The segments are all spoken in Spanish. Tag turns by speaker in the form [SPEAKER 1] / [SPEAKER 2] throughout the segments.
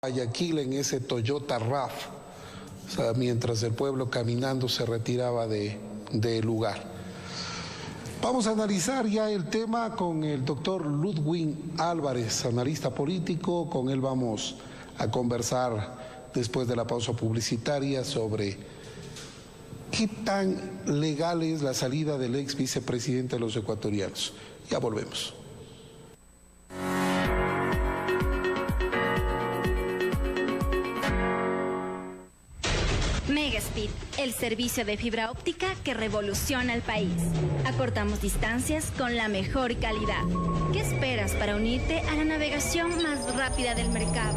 [SPEAKER 1] Guayaquil en ese Toyota RAV, o sea, mientras el pueblo caminando se retiraba del lugar. Vamos a analizar ya el tema con el doctor Ludwig Álvarez, analista político. Con él vamos a conversar después de la pausa publicitaria sobre qué tan legal es la salida del ex vicepresidente de los ecuatorianos. Ya volvemos.
[SPEAKER 2] Megaspeed, el servicio de fibra óptica que revoluciona el país. Acortamos distancias con la mejor calidad. ¿Qué esperas para unirte a la navegación más rápida del mercado?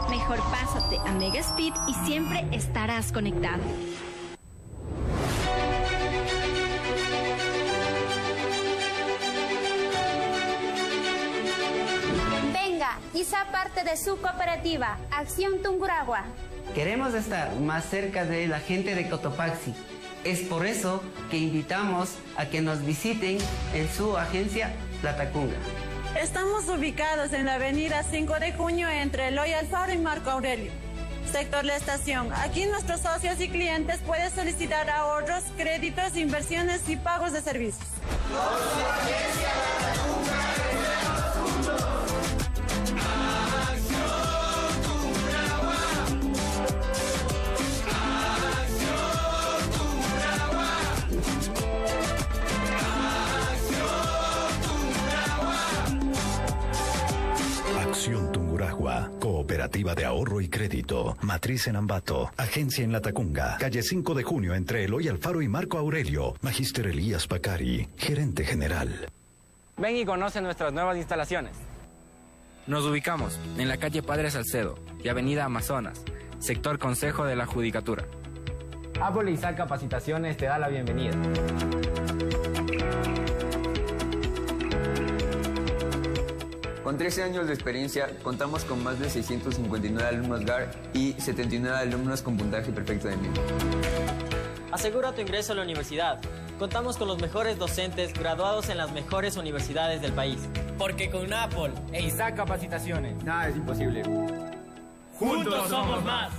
[SPEAKER 2] Mejor pásate a Megaspeed y siempre estarás conectado.
[SPEAKER 3] Venga y sea parte de su cooperativa, Acción Tungurahua.
[SPEAKER 4] Queremos estar más cerca de la gente de Cotopaxi. Es por eso que invitamos a que nos visiten en su agencia La Tacunga.
[SPEAKER 5] Estamos ubicados en la avenida 5 de junio entre Eloy Alfaro y Marco Aurelio, sector La Estación. Aquí nuestros socios y clientes pueden solicitar ahorros, créditos, inversiones y pagos de servicios.
[SPEAKER 6] Acción Tungurahua, cooperativa de ahorro y crédito, matriz en Ambato, agencia en La Tacunga, calle 5 de junio entre Eloy Alfaro y Marco Aurelio, Magíster Elías Pacari, gerente general.
[SPEAKER 7] Ven y conoce nuestras nuevas instalaciones. Nos ubicamos en la calle Padre Salcedo y avenida Amazonas, sector Consejo de la Judicatura. Apple Isaac Capacitaciones te da la bienvenida.
[SPEAKER 8] Con 13 años de experiencia, contamos con más de 659 alumnos GAR y 79 alumnos con puntaje perfecto de 1000.
[SPEAKER 9] Asegura tu ingreso a la universidad. Contamos con los mejores docentes graduados en las mejores universidades del país.
[SPEAKER 7] Porque con Apple e Isaac Capacitaciones,
[SPEAKER 8] nada es imposible.
[SPEAKER 9] ¡Juntos somos más!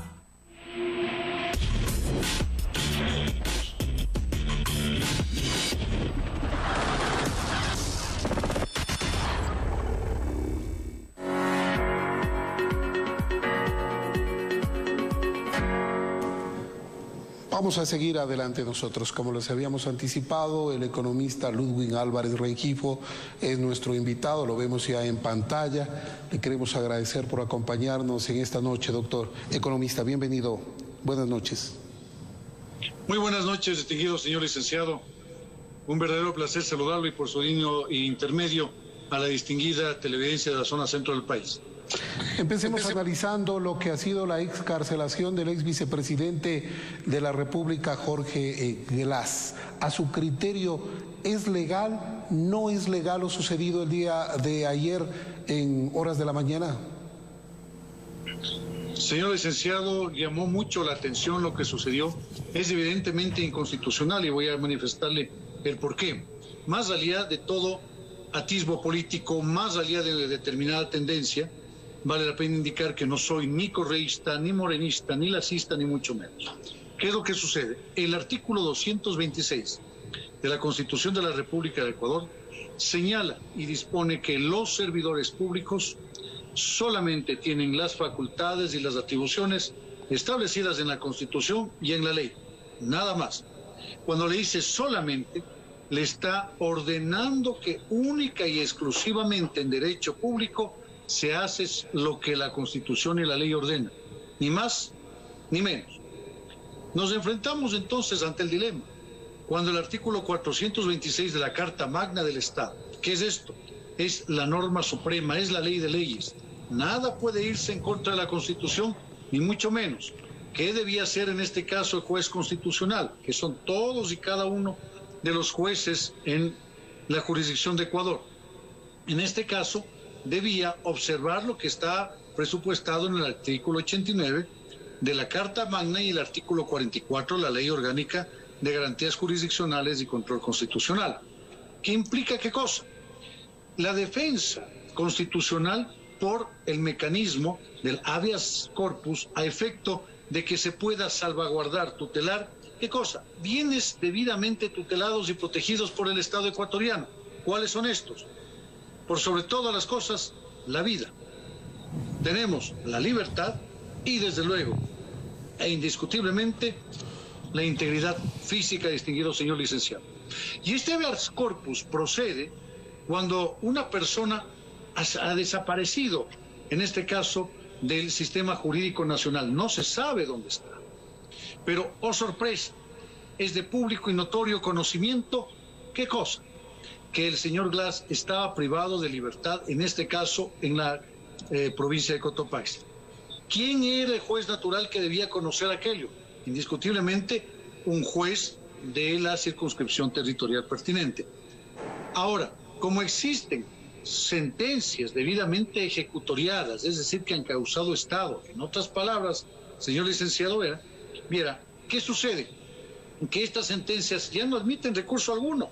[SPEAKER 1] Vamos a seguir adelante nosotros. Como les habíamos anticipado, el economista Ludwig Álvarez Rengifo es nuestro invitado, lo vemos ya en pantalla. Le queremos agradecer por acompañarnos en esta noche, doctor. Economista, bienvenido. Buenas noches.
[SPEAKER 10] Muy buenas noches, distinguido señor licenciado. Un verdadero placer saludarlo y por su digno intermedio a la distinguida televidencia de la zona centro del país.
[SPEAKER 1] Empecemos analizando lo que ha sido la excarcelación del ex vicepresidente de la República, Jorge Glass. A su criterio, ¿es legal? ¿No es legal lo sucedido el día de ayer en horas de la mañana?
[SPEAKER 10] Señor licenciado, llamó mucho la atención lo que sucedió. Es evidentemente inconstitucional y voy a manifestarle el porqué. Más allá de todo atisbo político, más allá de determinada tendencia, vale la pena indicar que no soy ni correísta, ni morenista, ni lacista, ni mucho menos. ¿Qué es lo que sucede? El artículo 226 de la Constitución de la República de Ecuador señala y dispone que los servidores públicos solamente tienen las facultades y las atribuciones establecidas en la Constitución y en la ley, nada más. Cuando le dice solamente, le está ordenando que única y exclusivamente en derecho público se hace lo que la Constitución y la ley ordenan, ni más ni menos. Nos enfrentamos entonces ante el dilema, cuando el artículo 426 de la Carta Magna del Estado, ¿qué es esto? Es la norma suprema, es la ley de leyes. Nada puede irse en contra de la Constitución, ni mucho menos. ¿Qué debía hacer en este caso el juez constitucional? Que son todos y cada uno de los jueces en la jurisdicción de Ecuador. En este caso, debía observar lo que está presupuestado en el artículo 89 de la Carta Magna y el artículo 44 de la Ley Orgánica de Garantías Jurisdiccionales y Control Constitucional. ¿Qué implica qué cosa? La defensa constitucional por el mecanismo del habeas corpus a efecto de que se pueda salvaguardar, tutelar, ¿qué cosa? Bienes debidamente tutelados y protegidos por el Estado ecuatoriano. ¿Cuáles son estos? Por sobre todas las cosas, la vida. Tenemos la libertad y, desde luego, e indiscutiblemente, la integridad física, distinguido señor licenciado. Y este habeas corpus procede cuando una persona ha desaparecido, en este caso, del sistema jurídico nacional. No se sabe dónde está. Pero, oh sorpresa, es de público y notorio conocimiento, ¿qué cosa? Que el señor Glass estaba privado de libertad, en este caso, en la provincia de Cotopaxi. ¿Quién era el juez natural que debía conocer aquello? Indiscutiblemente, un juez de la circunscripción territorial pertinente. Ahora, como existen sentencias debidamente ejecutoriadas, es decir, que han causado estado, en otras palabras, señor licenciado Viera, ¿qué sucede? Que estas sentencias ya no admiten recurso alguno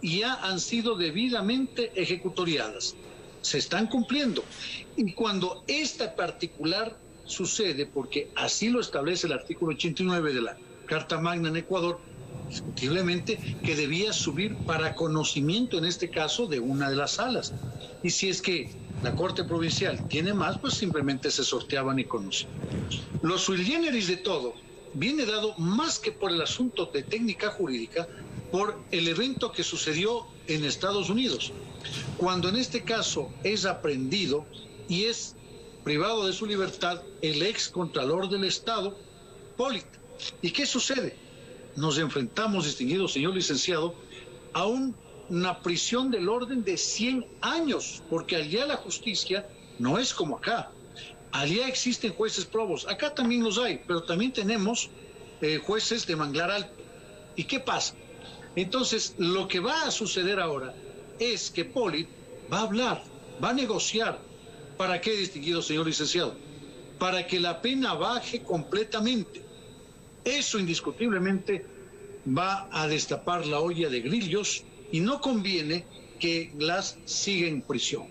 [SPEAKER 10] y ya han sido debidamente ejecutoriadas, se están cumpliendo. Y cuando esta particular sucede, porque así lo establece el artículo 89 de la Carta Magna en Ecuador, discutiblemente que debía subir para conocimiento, en este caso, de una de las salas. Y si es que la Corte Provincial tiene más, pues simplemente se sorteaban y conocían. Lo sui generis de todo viene dado más que por el asunto de técnica jurídica, por el evento que sucedió en Estados Unidos, cuando en este caso es aprehendido y es privado de su libertad el ex contralor del Estado, Pollitt. ¿Y qué sucede? Nos enfrentamos, distinguido señor licenciado, a una prisión del orden de 100 años, porque allá la justicia no es como acá. Allá existen jueces probos, acá también los hay, pero también tenemos jueces de manglar alto. ¿Y qué pasa? Entonces, lo que va a suceder ahora es que Pollitt va a hablar, va a negociar. ¿Para qué, distinguido señor licenciado? Para que la pena baje completamente. Eso indiscutiblemente va a destapar la olla de grillos y no conviene que Glass siga en prisión.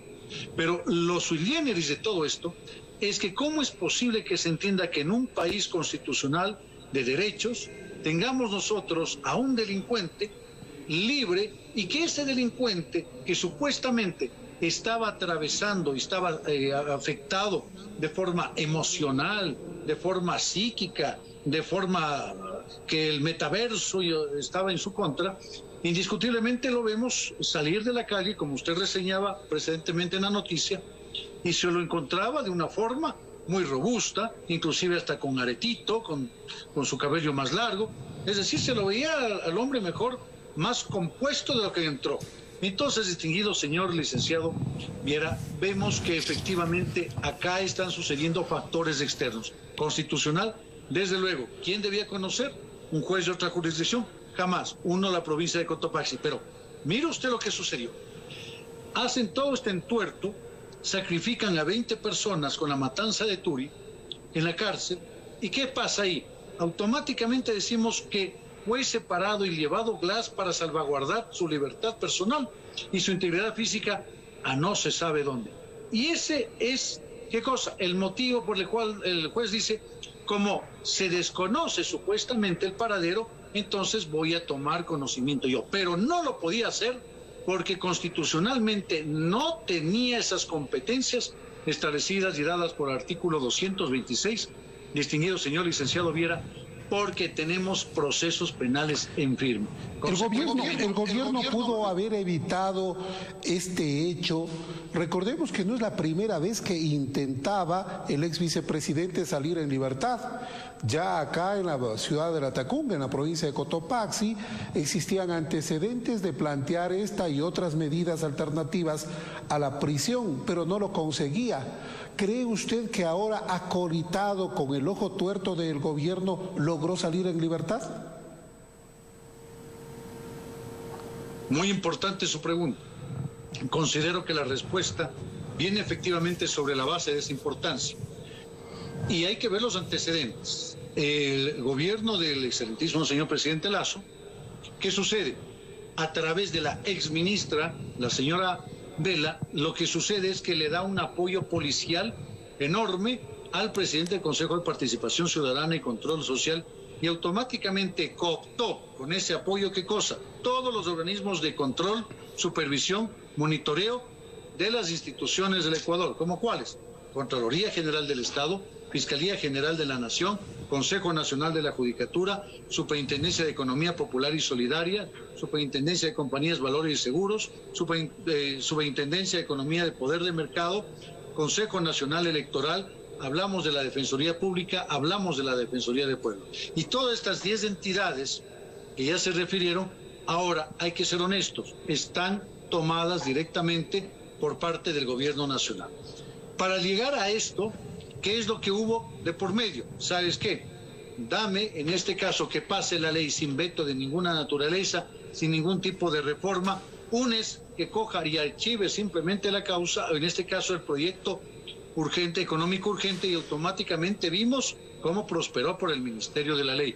[SPEAKER 10] Pero lo sui generis de todo esto es que cómo es posible que se entienda que en un país constitucional de derechos tengamos nosotros a un delincuente libre y que ese delincuente que supuestamente estaba atravesando y estaba afectado de forma emocional, de forma psíquica, de forma que el metaverso estaba en su contra, indiscutiblemente lo vemos salir de la calle, como usted reseñaba precedentemente en la noticia, y se lo encontraba de una forma muy robusta, inclusive hasta con aretito, con su cabello más largo, es decir, se lo veía al hombre mejor, más compuesto de lo que entró. Entonces, distinguido señor licenciado Viera, vemos que efectivamente acá están sucediendo factores externos. Constitucional, desde luego, ¿quién debía conocer? ¿Un juez de otra jurisdicción? Jamás, uno de la provincia de Cotopaxi. Pero mire usted lo que sucedió. Hacen todo este entuerto, sacrifican a 20 personas con la matanza de Turi en la cárcel. ¿Y qué pasa ahí? Automáticamente decimos que fue separado y llevado Glass para salvaguardar su libertad personal y su integridad física a no se sabe dónde. Y ese es, ¿qué cosa? El motivo por el cual el juez dice, como se desconoce supuestamente el paradero, entonces voy a tomar conocimiento yo. Pero no lo podía hacer porque constitucionalmente no tenía esas competencias establecidas y dadas por el artículo 226, distinguido señor licenciado Viera, porque tenemos procesos penales en firme.
[SPEAKER 1] El gobierno pudo haber evitado este hecho. Recordemos que no es la primera vez que intentaba el ex vicepresidente salir en libertad. Ya acá en la ciudad de La Tacunga, en la provincia de Cotopaxi, existían antecedentes de plantear esta y otras medidas alternativas a la prisión, pero no lo conseguía. ¿Cree usted que ahora, acolitado con el ojo tuerto del gobierno, logró salir en libertad?
[SPEAKER 10] Muy importante su pregunta. Considero que la respuesta viene efectivamente sobre la base de esa importancia. Y hay que ver los antecedentes. El gobierno del excelentísimo señor presidente Lasso, ¿qué sucede? A través de la exministra, la señora Vela, lo que sucede es que le da un apoyo policial enorme al presidente del Consejo de Participación Ciudadana y Control Social y automáticamente cooptó con ese apoyo, ¿qué cosa? Todos los organismos de control, supervisión, monitoreo de las instituciones del Ecuador. ¿Cómo cuáles? Contraloría General del Estado, Fiscalía General de la Nación, Consejo Nacional de la Judicatura, Superintendencia de Economía Popular y Solidaria, Superintendencia de Compañías, Valores y Seguros, Superintendencia de Economía de Poder de Mercado, Consejo Nacional Electoral, hablamos de la Defensoría Pública, hablamos de la Defensoría del Pueblo. Y todas estas 10 entidades que ya se refirieron, ahora hay que ser honestos, están tomadas directamente por parte del gobierno nacional. Para llegar a esto, ¿qué es lo que hubo de por medio? ¿Sabes qué? Dame, en este caso, que pase la ley sin veto de ninguna naturaleza, sin ningún tipo de reforma. UNES que coja y archive simplemente la causa, en este caso el proyecto urgente, económico urgente, y automáticamente vimos cómo prosperó por el Ministerio de la Ley.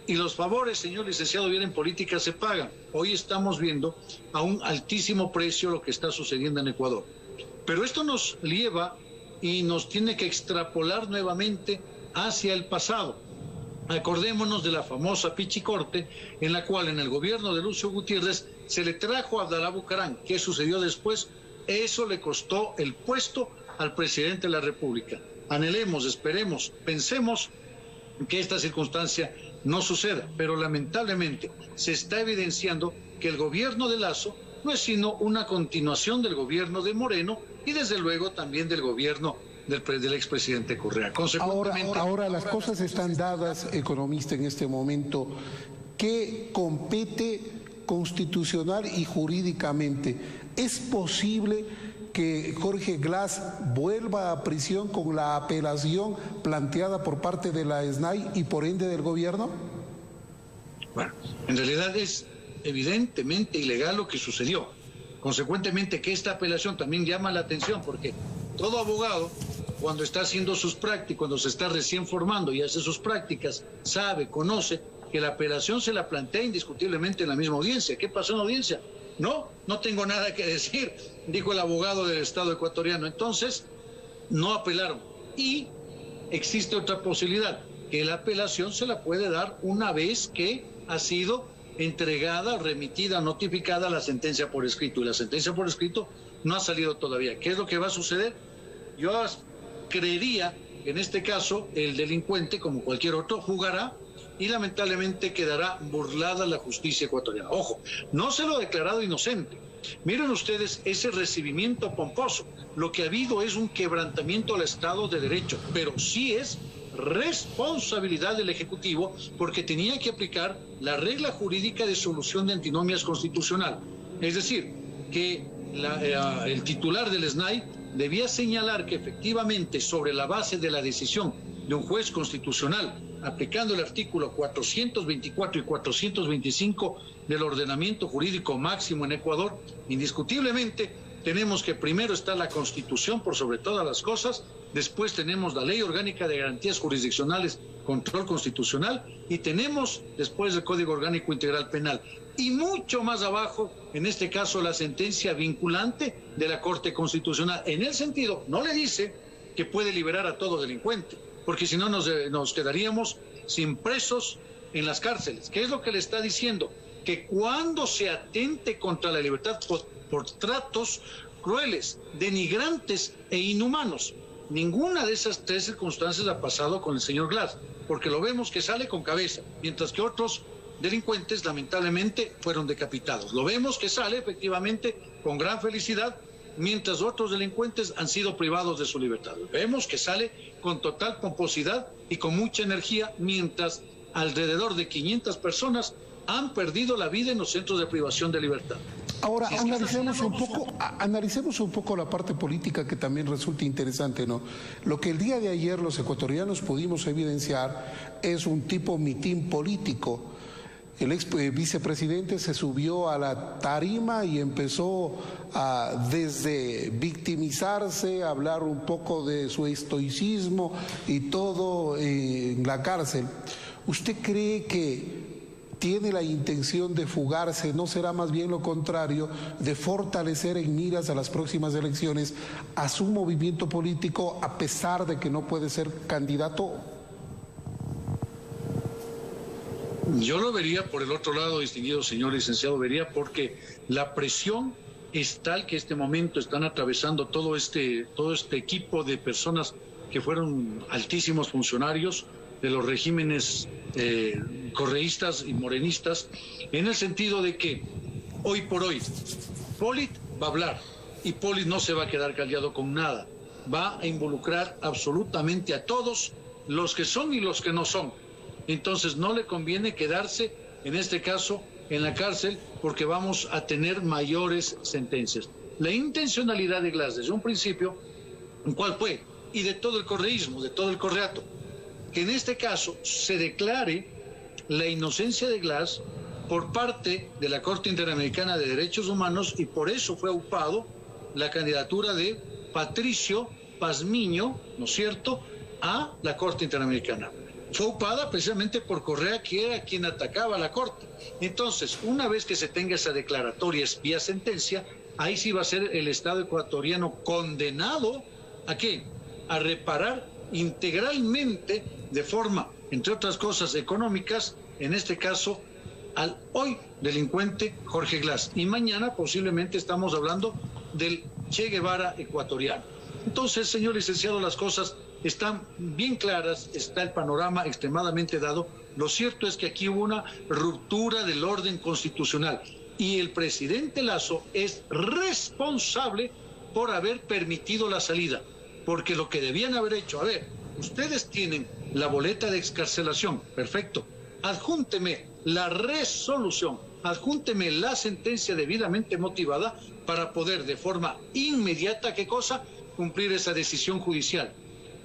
[SPEAKER 10] Y los favores, señor licenciado, bien en política se pagan. Hoy estamos viendo a un altísimo precio lo que está sucediendo en Ecuador. Pero esto nos lleva y nos tiene que extrapolar nuevamente hacia el pasado. Acordémonos de la famosa Pichicorte, en la cual en el gobierno de Lucio Gutiérrez se le trajo a Abdalá Bucaram. ¿Qué sucedió después? Eso le costó el puesto al presidente de la República. Anhelemos, esperemos, pensemos que esta circunstancia no suceda, pero lamentablemente se está evidenciando que el gobierno de Lasso no es sino una continuación del gobierno de Moreno y desde luego también del gobierno del expresidente Correa.
[SPEAKER 1] Ahora las cosas están dadas, economista, en este momento. ¿Qué compete constitucional y jurídicamente? ¿Es posible que Jorge Glass vuelva a prisión con la apelación planteada por parte de la SNAI y por ende del gobierno?
[SPEAKER 10] Bueno, en realidad es evidentemente ilegal lo que sucedió. Consecuentemente, que esta apelación también llama la atención, porque todo abogado, cuando está haciendo sus prácticas, cuando se está recién formando y hace sus prácticas, sabe, conoce que la apelación se la plantea indiscutiblemente en la misma audiencia. ¿Qué pasó en la audiencia? No tengo nada que decir, dijo el abogado del Estado ecuatoriano. Entonces, no apelaron. Y existe otra posibilidad, que la apelación se la puede dar una vez que ha sido entregada, remitida, notificada la sentencia por escrito. Y la sentencia por escrito no ha salido todavía. ¿Qué es lo que va a suceder? Yo creería que en este caso el delincuente, como cualquier otro, jugará y lamentablemente quedará burlada la justicia ecuatoriana. Ojo, no se lo ha declarado inocente. Miren ustedes ese recibimiento pomposo. Lo que ha habido es un quebrantamiento al Estado de Derecho, pero sí es responsabilidad del Ejecutivo porque tenía que aplicar la regla jurídica de solución de antinomias constitucional. Es decir, que el titular del SNAI debía señalar que efectivamente sobre la base de la decisión de un juez constitucional, aplicando el artículo 424 y 425 del ordenamiento jurídico máximo en Ecuador, indiscutiblemente tenemos que primero está la Constitución por sobre todas las cosas, después tenemos la Ley Orgánica de Garantías Jurisdiccionales, Control Constitucional, y tenemos después el Código Orgánico Integral Penal. Y mucho más abajo, en este caso, la sentencia vinculante de la Corte Constitucional. En el sentido, no le dice que puede liberar a todo delincuente, porque si no nos quedaríamos sin presos en las cárceles. ¿Qué es lo que le está diciendo? Que cuando se atente contra la libertad por tratos crueles, denigrantes e inhumanos. Ninguna de esas tres circunstancias ha pasado con el señor Glass, porque lo vemos que sale con cabeza, mientras que otros delincuentes lamentablemente fueron decapitados. Lo vemos que sale efectivamente con gran felicidad, mientras otros delincuentes han sido privados de su libertad. Vemos que sale con total pomposidad y con mucha energía, mientras alrededor de 500 personas han perdido la vida en los centros de privación de libertad.
[SPEAKER 1] Ahora, analicemos un poco la parte política que también resulta interesante, ¿no? Lo que el día de ayer los ecuatorianos pudimos evidenciar es un tipo mitin político. El ex vicepresidente se subió a la tarima y empezó a desde victimizarse, a hablar un poco de su estoicismo y todo en la cárcel. ¿Usted cree que tiene la intención de fugarse, ¿no será más bien lo contrario, de fortalecer en miras a las próximas elecciones a su movimiento político a pesar de que no puede ser candidato?
[SPEAKER 10] Yo lo vería por el otro lado, distinguido señor licenciado, vería porque la presión es tal que en este momento están atravesando todo este equipo de personas que fueron altísimos funcionarios de los regímenes correístas y morenistas, en el sentido de que hoy por hoy Polit va a hablar y Polit no se va a quedar callado con nada, va a involucrar absolutamente a todos los que son y los que no son. Entonces no le conviene quedarse, en este caso, en la cárcel, porque vamos a tener mayores sentencias. La intencionalidad de Glass desde un principio, ¿cuál fue? Y de todo el correísmo, de todo el correato, que en este caso se declare la inocencia de Glass por parte de la Corte Interamericana de Derechos Humanos, y por eso fue aupado la candidatura de Patricio Pazmiño, ¿no es cierto?, a la Corte Interamericana. Fue aupada precisamente por Correa, que era quien atacaba a la Corte. Entonces, una vez que se tenga esa declaratoria vía sentencia, ahí sí va a ser el Estado ecuatoriano condenado ¿a qué? A reparar integralmente, de forma, entre otras cosas, económicas, en este caso, al hoy delincuente Jorge Glass. Y mañana posiblemente estamos hablando del Che Guevara ecuatoriano. Entonces, señor licenciado, las cosas están bien claras, está el panorama extremadamente dado. Lo cierto es que aquí hubo una ruptura del orden constitucional y el presidente Lasso es responsable por haber permitido la salida, porque lo que debían haber hecho, a ver, ustedes tienen la boleta de excarcelación, perfecto, adjúnteme la resolución, adjúnteme la sentencia debidamente motivada para poder de forma inmediata, ¿qué cosa?, cumplir esa decisión judicial.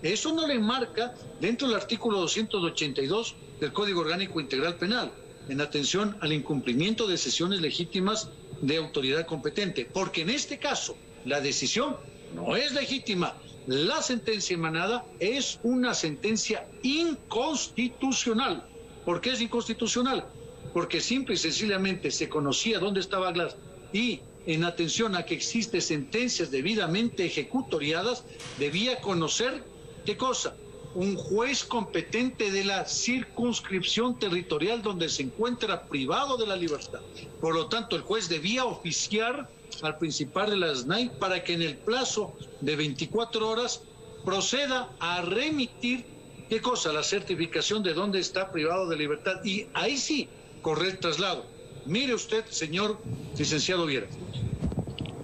[SPEAKER 10] Eso no le marca dentro del artículo 282 del Código Orgánico Integral Penal, en atención al incumplimiento de decisiones legítimas de autoridad competente, porque en este caso la decisión no es legítima. La sentencia emanada es una sentencia inconstitucional. ¿Por qué es inconstitucional? Porque simple y sencillamente se conocía dónde estaba Glass y en atención a que existen sentencias debidamente ejecutoriadas, debía conocer, ¿qué cosa? Un juez competente de la circunscripción territorial donde se encuentra privado de la libertad. Por lo tanto, el juez debía oficiar al principal de la SNAI para que en el plazo de 24 horas proceda a remitir, ¿qué cosa? La certificación de dónde está privado de libertad. Y ahí sí, correr traslado. Mire usted, señor licenciado Viera,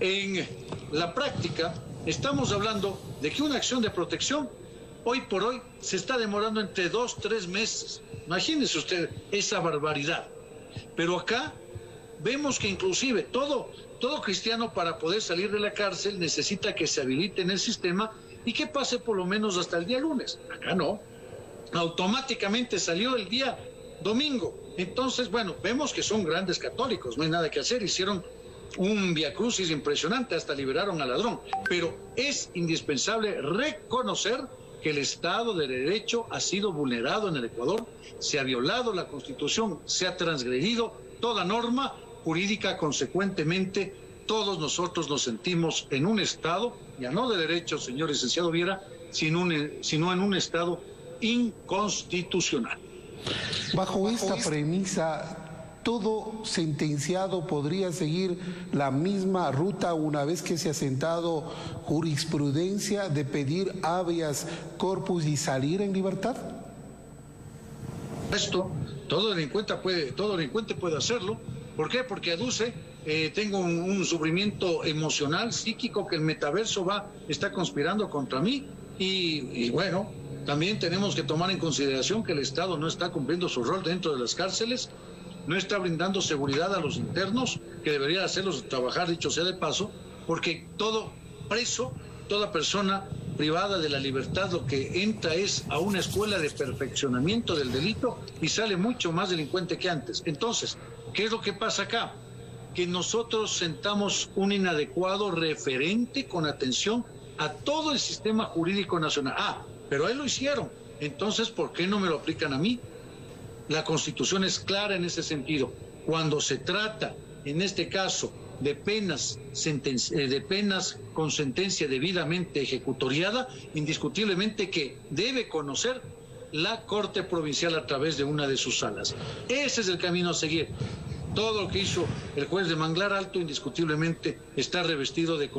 [SPEAKER 10] en la práctica estamos hablando de que una acción de protección hoy por hoy se está demorando entre 2 a 3 meses. Imagínese usted esa barbaridad. Pero acá vemos que inclusive todo cristiano para poder salir de la cárcel necesita que se habilite en el sistema y que pase por lo menos hasta el día lunes. Acá no. Automáticamente salió el día domingo. Entonces, bueno, vemos que son grandes católicos, no hay nada que hacer, hicieron un viacrucis impresionante, hasta liberaron al ladrón. Pero es indispensable reconocer que el Estado de Derecho ha sido vulnerado en el Ecuador, se ha violado la Constitución, se ha transgredido toda norma jurídica, consecuentemente todos nosotros nos sentimos en un Estado, ya no de derecho, señor licenciado Viera, sino en un Estado inconstitucional.
[SPEAKER 1] Bajo esta premisa, ¿todo sentenciado podría seguir la misma ruta una vez que se ha sentado jurisprudencia de pedir habeas corpus y salir en libertad?
[SPEAKER 10] Esto, todo delincuente puede hacerlo. ¿Por qué? Porque aduce, tengo un sufrimiento emocional, psíquico, que el metaverso está conspirando contra mí y bueno, también tenemos que tomar en consideración que el Estado no está cumpliendo su rol dentro de las cárceles, no está brindando seguridad a los internos, que debería hacerlos trabajar, dicho sea de paso, porque todo preso, toda persona privada de la libertad, lo que entra es a una escuela de perfeccionamiento del delito y sale mucho más delincuente que antes. Entonces, ¿qué es lo que pasa acá? Que nosotros sentamos un inadecuado referente con atención a todo el sistema jurídico nacional. Pero ahí lo hicieron. Entonces, ¿por qué no me lo aplican a mí? La Constitución es clara en ese sentido. Cuando se trata, en este caso, de penas con sentencia debidamente ejecutoriada, indiscutiblemente que debe conocer la Corte Provincial a través de una de sus salas. Ese es el camino a seguir. Todo lo que hizo el juez de Manglar Alto indiscutiblemente está revestido de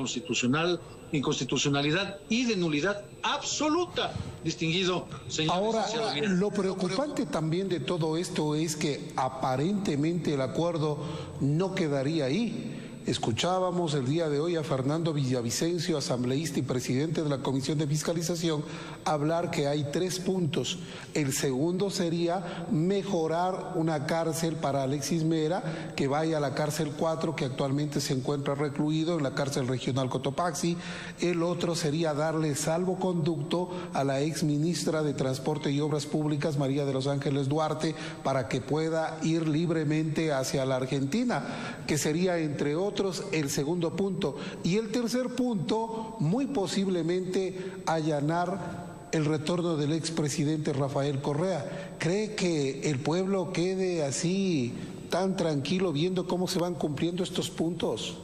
[SPEAKER 10] inconstitucionalidad y de nulidad absoluta, distinguido señor.
[SPEAKER 1] Ahora, lo preocupante también de todo esto es que aparentemente el acuerdo no quedaría ahí. Escuchábamos el día de hoy a Fernando Villavicencio, asambleísta y presidente de la Comisión de Fiscalización, hablar que hay 3 puntos. El segundo sería mejorar una cárcel para Alexis Mera, que vaya a la cárcel 4, que actualmente se encuentra recluido en la cárcel regional Cotopaxi. El otro sería darle salvoconducto a la ex ministra de Transporte y Obras Públicas, María de los Ángeles Duarte, para que pueda ir libremente hacia la Argentina, que sería, entre otros, el segundo punto. Y el tercer punto, muy posiblemente allanar el retorno del expresidente Rafael Correa. ¿Cree que el pueblo quede así tan tranquilo viendo cómo se van cumpliendo estos puntos?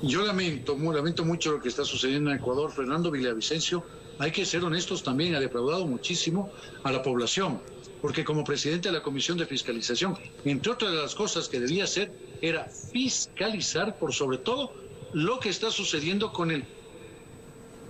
[SPEAKER 10] Yo lamento mucho lo que está sucediendo en Ecuador. Fernando Villavicencio, hay que ser honestos también, ha defraudado muchísimo a la población, porque como presidente de la Comisión de Fiscalización, entre otras de las cosas que debía hacer era fiscalizar por sobre todo lo que está sucediendo con el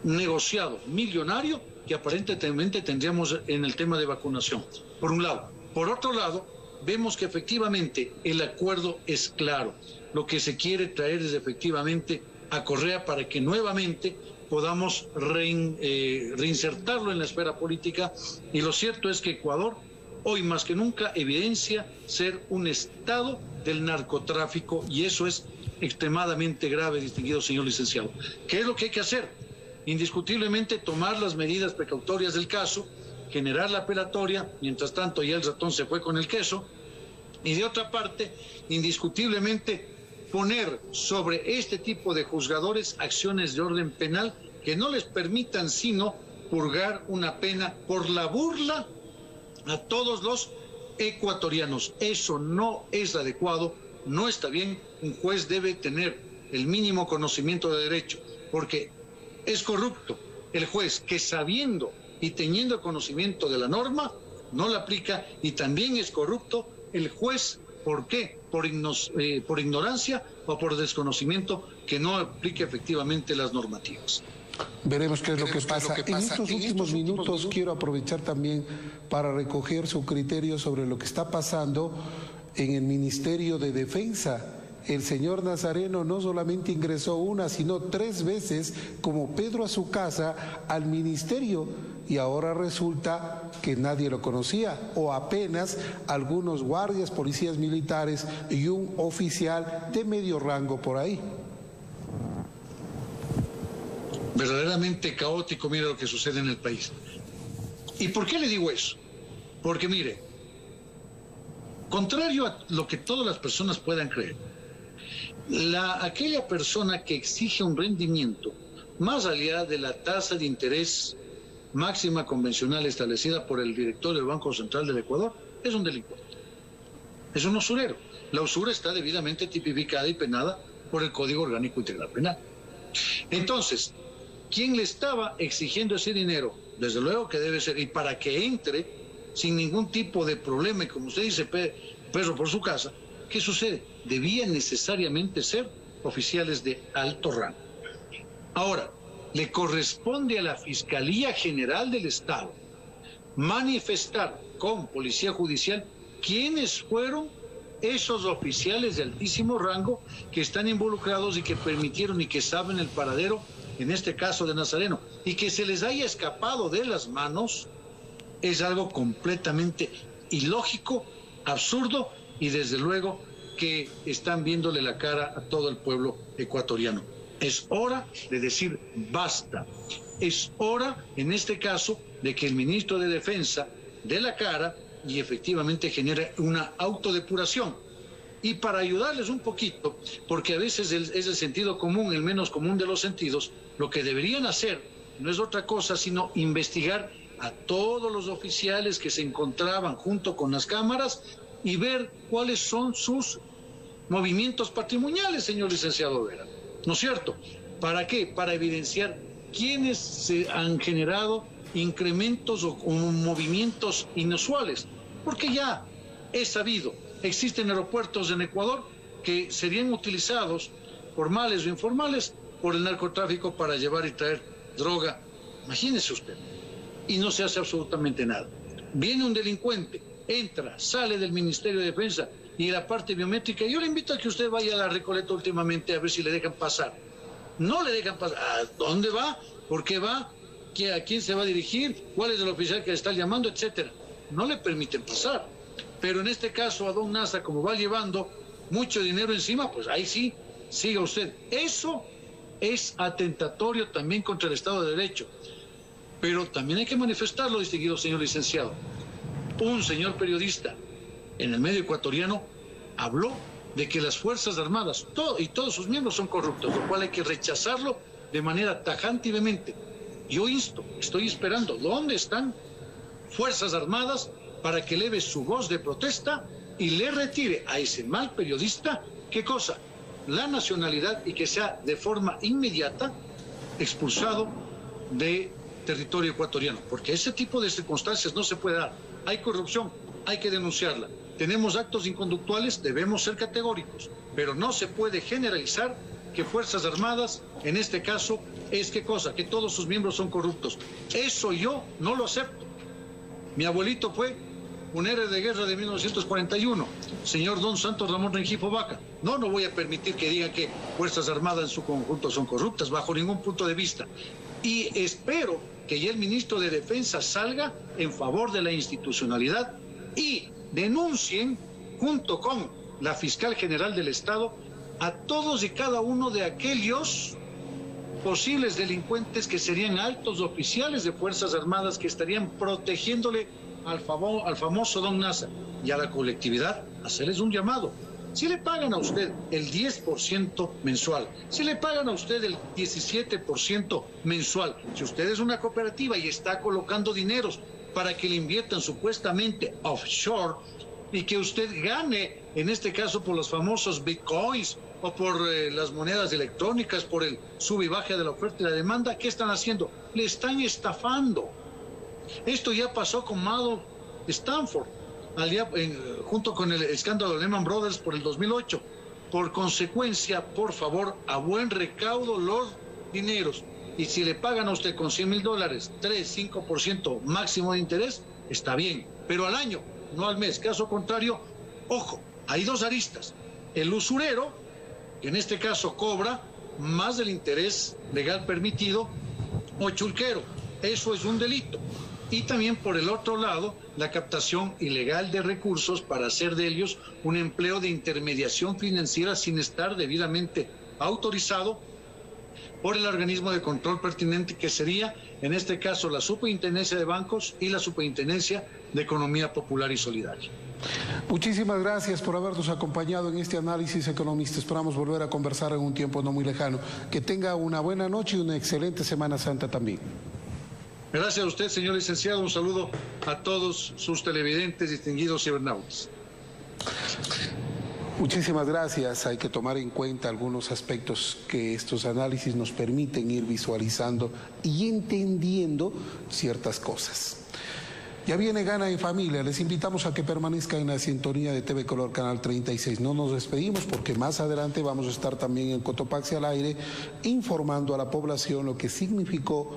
[SPEAKER 10] negociado millonario que aparentemente tendríamos en el tema de vacunación, por un lado. Por otro lado, vemos que efectivamente el acuerdo es claro. Lo que se quiere traer es efectivamente a Correa para que nuevamente podamos reinsertarlo en la esfera política, y lo cierto es que Ecuador hoy más que nunca evidencia ser un estado del narcotráfico, y eso es extremadamente grave, distinguido señor licenciado. ¿Qué es lo que hay que hacer? Indiscutiblemente tomar las medidas precautorias del caso, generar la apelatoria, mientras tanto ya el ratón se fue con el queso, y de otra parte, indiscutiblemente poner sobre este tipo de juzgadores acciones de orden penal que no les permitan sino purgar una pena por la burla a todos los ecuatorianos. Eso no es adecuado, no está bien. Un juez debe tener el mínimo conocimiento de derecho, porque es corrupto el juez que, sabiendo y teniendo conocimiento de la norma, no la aplica, y también es corrupto el juez. ¿Por qué? Por ignorancia o por desconocimiento, que no aplique efectivamente las normativas.
[SPEAKER 1] Veremos qué es lo que pasa. En estos últimos minutos quiero aprovechar también para recoger su criterio sobre lo que está pasando en el Ministerio de Defensa. El señor Nazareno no solamente ingresó una, sino 3 veces como Pedro a su casa al ministerio, y ahora resulta que nadie lo conocía, o apenas algunos guardias, policías militares y un oficial de medio rango por ahí.
[SPEAKER 10] Verdaderamente caótico, mire lo que sucede en el país. ¿Y por qué le digo eso? Porque mire, contrario a lo que todas las personas puedan creer, aquella persona que exige un rendimiento más allá de la tasa de interés máxima convencional establecida por el director del Banco Central del Ecuador es un delincuente, es un usurero. La usura está debidamente tipificada y penada por el Código Orgánico Integral Penal. Entonces, ¿quién le estaba exigiendo ese dinero? Desde luego que debe ser, y para que entre sin ningún tipo de problema, y como usted dice, perro por su casa, ¿qué sucede? Debían necesariamente ser oficiales de alto rango. Ahora, le corresponde a la Fiscalía General del Estado manifestar con Policía Judicial quiénes fueron esos oficiales de altísimo rango que están involucrados y que permitieron y que saben el paradero, en este caso de Nazareno, y que se les haya escapado de las manos. Es algo completamente ilógico, absurdo, y desde luego que están viéndole la cara a todo el pueblo ecuatoriano. Es hora de decir basta. Es hora, en este caso, de que el ministro de Defensa dé la cara y efectivamente genere una autodepuración. Y para ayudarles un poquito, porque a veces es el sentido común, el menos común de los sentidos, lo que deberían hacer no es otra cosa sino investigar a todos los oficiales que se encontraban junto con las cámaras y ver cuáles son sus movimientos patrimoniales, señor licenciado Vera. ¿No es cierto? ¿Para qué? Para evidenciar quiénes se han generado incrementos o movimientos inusuales. Porque ya es sabido, existen aeropuertos en Ecuador que serían utilizados, formales o informales, por el narcotráfico para llevar y traer droga. Imagínese usted. Y no se hace absolutamente nada. Viene un delincuente, entra, sale del Ministerio de Defensa y la parte biométrica. Yo le invito a que usted vaya a la Recoleta últimamente a ver si le dejan pasar. No le dejan pasar. ¿A dónde va? ¿Por qué va? ¿A quién se va a dirigir? ¿Cuál es el oficial que le está llamando? Etcétera. No le permiten pasar. Pero en este caso a don Nasa, como va llevando mucho dinero encima, pues ahí sí, siga usted. Eso es atentatorio también contra el Estado de Derecho. Pero también hay que manifestarlo, distinguido señor licenciado. Un señor periodista en el medio ecuatoriano habló de que las Fuerzas Armadas y todos sus miembros son corruptos, lo cual hay que rechazarlo de manera tajante y vehemente. Yo estoy esperando, ¿dónde están Fuerzas Armadas para que eleve su voz de protesta y le retire a ese mal periodista, ¿qué cosa? La nacionalidad y que sea de forma inmediata expulsado de territorio ecuatoriano, porque ese tipo de circunstancias no se puede dar. Hay corrupción, hay que denunciarla. Tenemos actos inconductuales, debemos ser categóricos, pero no se puede generalizar que Fuerzas Armadas, en este caso, es ¿qué cosa? Que todos sus miembros son corruptos. Eso yo no lo acepto. Mi abuelito fue un héroe de guerra de 1941, señor don Santos Ramón Rengifo Vaca. No voy a permitir que digan que Fuerzas Armadas en su conjunto son corruptas, bajo ningún punto de vista. Y espero que ya el ministro de Defensa salga en favor de la institucionalidad y denuncien, junto con la fiscal general del Estado, a todos y cada uno de aquellos posibles delincuentes que serían altos oficiales de Fuerzas Armadas que estarían protegiéndole al famoso don Nasa, y a la colectividad hacerles un llamado. Si le pagan a usted el 10% mensual, si le pagan a usted el 17% mensual, si usted es una cooperativa y está colocando dineros para que le inviertan supuestamente offshore y que usted gane, en este caso por los famosos bitcoins o por las monedas electrónicas, por el sube y baja de la oferta y la demanda, ¿qué están haciendo? Le están estafando. Esto ya pasó con Mado Stanford, junto con el escándalo de Lehman Brothers por el 2008. Por consecuencia, por favor, a buen recaudo los dineros. Y si le pagan a usted con $100,000, 3-5% máximo de interés, está bien. Pero al año, no al mes. Caso contrario, ojo, hay dos aristas. El usurero, que en este caso cobra más del interés legal permitido, o chulquero. Eso es un delito. Y también por el otro lado, la captación ilegal de recursos para hacer de ellos un empleo de intermediación financiera sin estar debidamente autorizado por el organismo de control pertinente, que sería, en este caso, la Superintendencia de Bancos y la Superintendencia de Economía Popular y Solidaria.
[SPEAKER 1] Muchísimas gracias por habernos acompañado en este análisis, economista. Esperamos volver a conversar en un tiempo no muy lejano. Que tenga una buena noche y una excelente Semana Santa también.
[SPEAKER 10] Gracias a usted, señor licenciado. Un saludo a todos sus televidentes, distinguidos cibernautas.
[SPEAKER 1] Muchísimas gracias. Hay que tomar en cuenta algunos aspectos que estos análisis nos permiten ir visualizando y entendiendo ciertas cosas. Ya viene Gana en Familia. Les invitamos a que permanezcan en la sintonía de TV Color Canal 36. No nos despedimos porque más adelante vamos a estar también en Cotopaxi al aire informando a la población lo que significó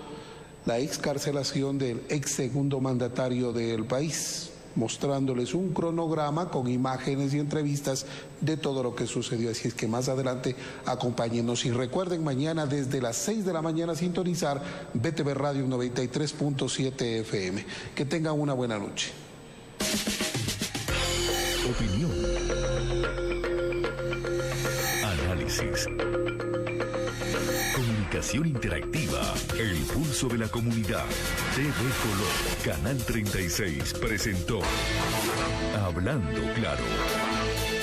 [SPEAKER 1] la excarcelación del ex segundo mandatario del país, mostrándoles un cronograma con imágenes y entrevistas de todo lo que sucedió. Así es que más adelante acompáñenos y recuerden mañana desde las 6 de la mañana sintonizar BTV Radio 93.7 FM. Que tengan una buena noche.
[SPEAKER 6] Opinión. Análisis. Comunicación interactiva, el pulso de la comunidad. TV Color, Canal 36 presentó Hablando Claro.